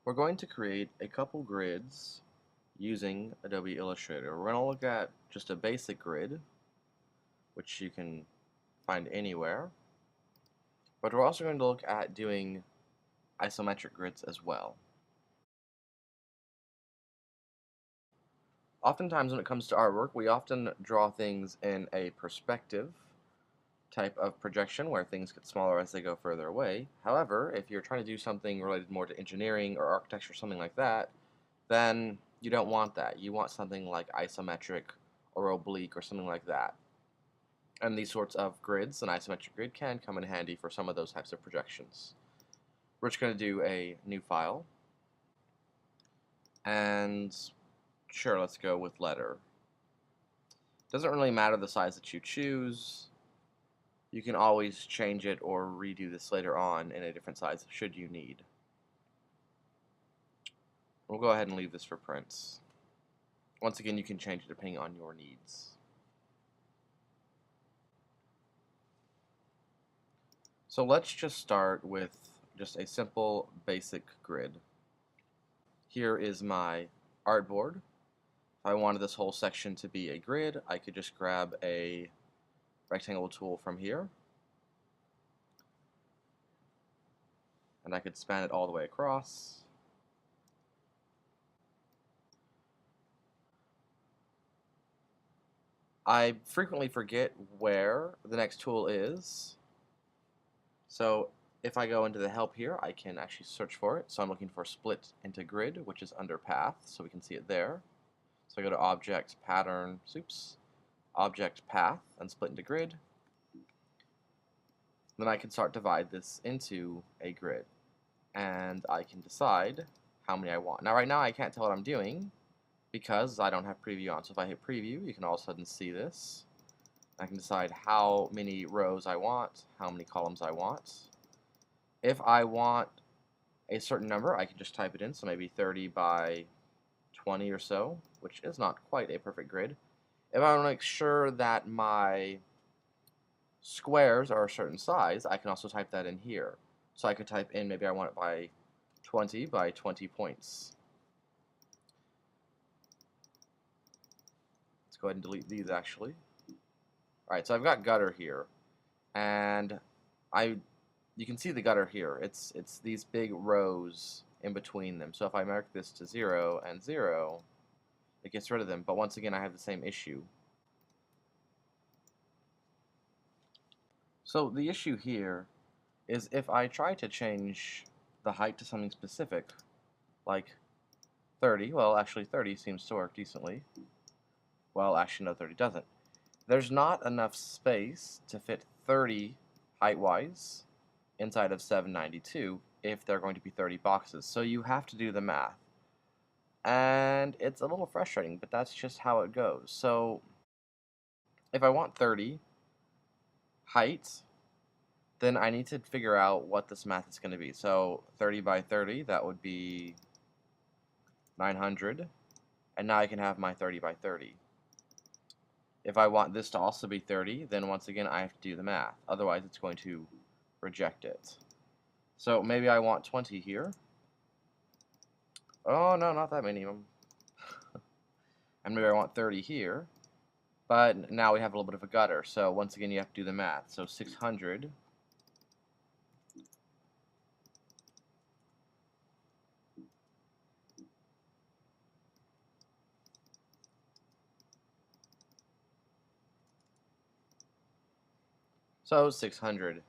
We're going to create a couple grids using Adobe Illustrator. We're going to look at just a basic grid, which you can find anywhere, but we're also going to look at doing isometric grids as well. Oftentimes when it comes to artwork, we often draw things in a perspective type of projection where things get smaller as they go further away. However, if you're trying to do something related more to engineering or architecture, something like that, then you don't want that. You want something like isometric or oblique or something like that. And these sorts of grids, an isometric grid, can come in handy for some of those types of projections. We're just going to do a new file. And sure, let's go with letter. Doesn't really matter the size that you choose. You can always change it or redo this later on in a different size should you need. We'll go ahead and leave this for prints. Once again, you can change it depending on your needs. So let's just start with just a simple basic grid. Here is my artboard. If I wanted this whole section to be a grid, I could just grab a rectangle tool from here, and I could span it all the way across. I frequently forget where the next tool is, so if I go into the help here, I can actually search for it. So I'm looking for split into grid, which is under path, so we can see it there. So I go to object, pattern, object, path, and split into grid. Then I can start divide this into a grid, and I can decide how many I want. Now right now I can't tell what I'm doing because I don't have preview on. So if I hit preview, you can all of a sudden see this. I can decide how many rows I want, how many columns I want. If I want a certain number, I can just type it in, so maybe 30 by 20 or so, which is not quite a perfect grid. If I want to make sure that my squares are a certain size, I can also type that in here. So I could type in, maybe I want it by 20 by 20 points. Let's go ahead and delete these actually. Alright, so I've got gutter here, and you can see the gutter here. It's these big rows in between them. So if I mark this to 0 and 0, it gets rid of them. But once again, I have the same issue. So the issue here is if I try to change the height to something specific, like 30, well actually 30 seems to work decently. Well, actually no, 30 doesn't. There's not enough space to fit 30 height-wise inside of 792 if they're going to be 30 boxes. So you have to do the math. And it's a little frustrating, but that's just how it goes. So if I want 30 height, then I need to figure out what this math is going to be. So 30 by 30, that would be 900. And now I can have my 30 by 30. If I want this to also be 30, then once again I have to do the math. Otherwise it's going to reject it. So maybe I want 20 here. Oh no, not that many of them. And maybe I want 30 here. But now we have a little bit of a gutter. So once again you have to do the math. So 600 So 600.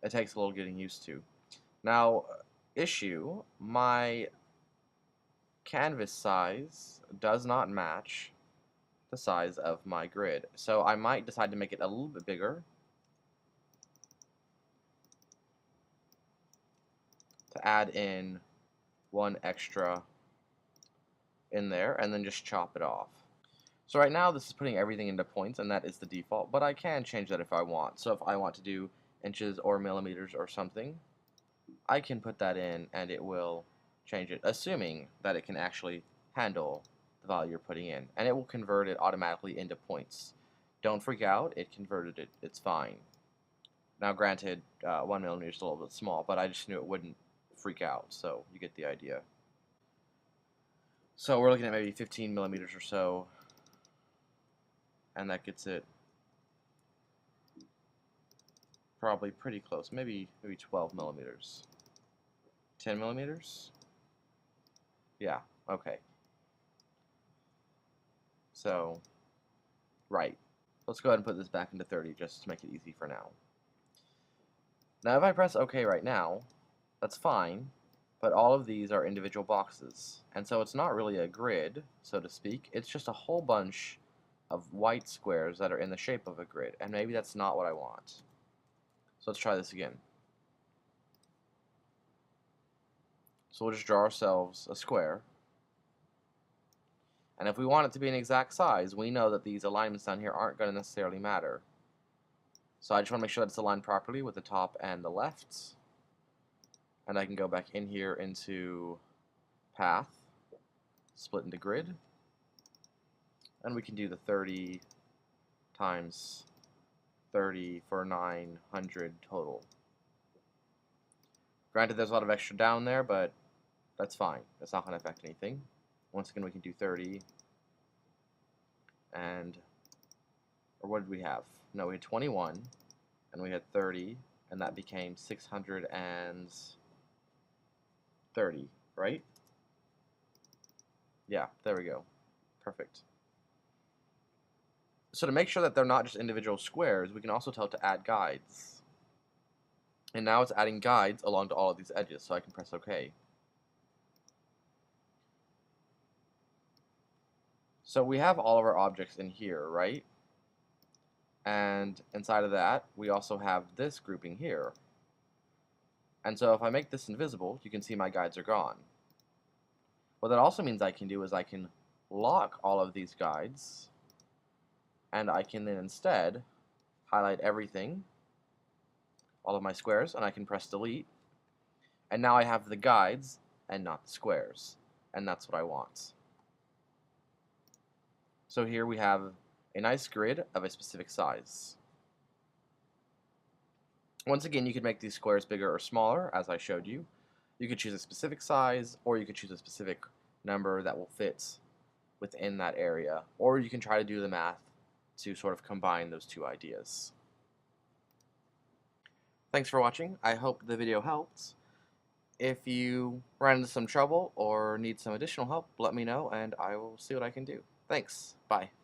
It takes a little getting used to. Now, issue, my canvas size does not match the size of my grid. So I might decide to make it a little bit bigger to add in one extra in there and then just chop it off. So right now this is putting everything into points, and that is the default, but I can change that if I want. So if I want to do inches or millimeters or something, I can put that in and it will change it, assuming that it can actually handle the value you're putting in, and it will convert it automatically into points. Don't freak out, it converted it, it's fine. Now granted, 1 millimeter is a little bit small, but I just knew it wouldn't freak out, so you get the idea. So we're looking at maybe 15 millimeters or so, and that gets it probably pretty close, maybe 12 millimeters. 10 millimeters? Yeah, okay. So, right. Let's go ahead and put this back into 30 just to make it easy for now. Now if I press OK right now, that's fine, but all of these are individual boxes. And so it's not really a grid, so to speak, it's just a whole bunch of white squares that are in the shape of a grid, and maybe that's not what I want. So let's try this again. So we'll just draw ourselves a square. And if we want it to be an exact size, we know that these alignments down here aren't going to necessarily matter. So I just want to make sure that it's aligned properly with the top and the left. And I can go back in here into path, split into grid, and we can do the 30 times 30 for 900 total. Granted, there's a lot of extra down there, but that's fine. That's not going to affect anything. Once again, we can do 30, and, or what did we have? No, we had 21, and we had 30, and that became 630, right? Yeah, there we go. Perfect. So to make sure that they're not just individual squares, we can also tell it to add guides. And now it's adding guides along to all of these edges, so I can press OK. So we have all of our objects in here, right? And inside of that, we also have this grouping here. And so if I make this invisible, you can see my guides are gone. What that also means I can do is I can lock all of these guides, and I can then instead highlight everything, all of my squares, and I can press delete. And now I have the guides and not the squares. And that's what I want. So here we have a nice grid of a specific size. Once again, you could make these squares bigger or smaller, as I showed you. You could choose a specific size, or you could choose a specific number that will fit within that area, or you can try to do the math to sort of combine those two ideas. Thanks for watching. I hope the video helped. If you ran into some trouble or need some additional help, let me know and I will see what I can do. Thanks. Bye.